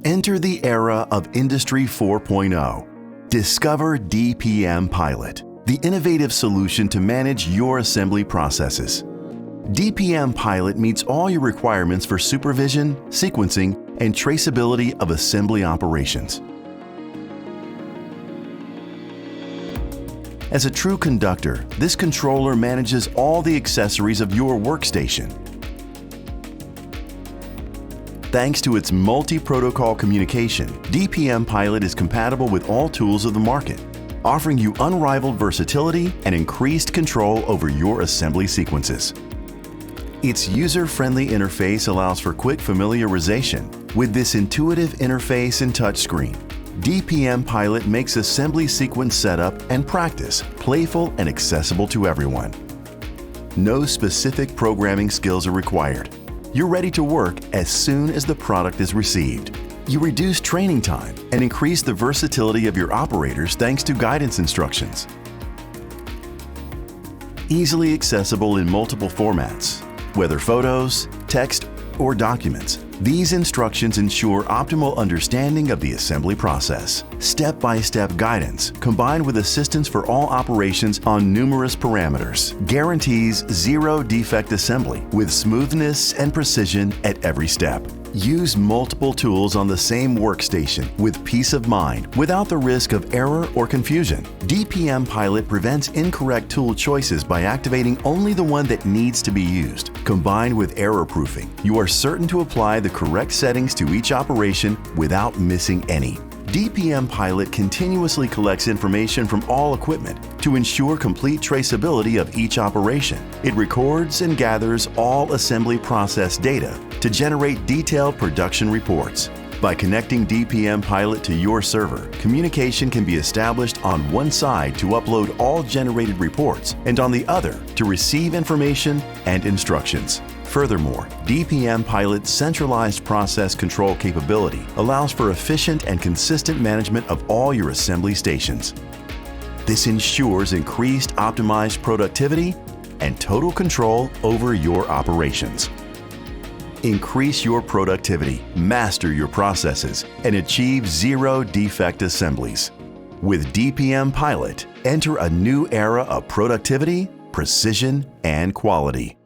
Enter the era of Industry 4.0. Discover DPM Pilot, the innovative solution to manage your assembly processes. DPM Pilot meets all your requirements for supervision, sequencing, and traceability of assembly operations. As a true conductor, this controller manages all the accessories of your workstation. Thanks to its multi-protocol communication, DPM Pilot is compatible with all tools of the market, offering you unrivaled versatility and increased control over your assembly sequences. Its user-friendly interface allows for quick familiarization. With this intuitive interface and touchscreen, DPM Pilot makes assembly sequence setup and practice playful and accessible to everyone. No specific programming skills are required. You're ready to work as soon as the product is received. You reduce training time and increase the versatility of your operators thanks to guidance instructions. Easily accessible in multiple formats, whether photos, text, or documents. These instructions ensure optimal understanding of the assembly process. Step-by-step guidance, combined with assistance for all operations on numerous parameters, guarantees zero defect assembly with smoothness and precision at every step. Use multiple tools on the same workstation with peace of mind without the risk of error or confusion. DPM Pilot prevents incorrect tool choices by activating only the one that needs to be used. Combined with error proofing, you are certain to apply the correct settings to each operation without missing any. DPM Pilot continuously collects information from all equipment to ensure complete traceability of each operation. It records and gathers all assembly process data to generate detailed production reports. By connecting DPM Pilot to your server, communication can be established on one side to upload all generated reports and on the other to receive information and instructions. Furthermore, DPM Pilot's centralized process control capability allows for efficient and consistent management of all your assembly stations. This ensures increased optimized productivity and total control over your operations. Increase your productivity, master your processes, and achieve zero defect assemblies. With DPM Pilot, enter a new era of productivity, precision, and quality.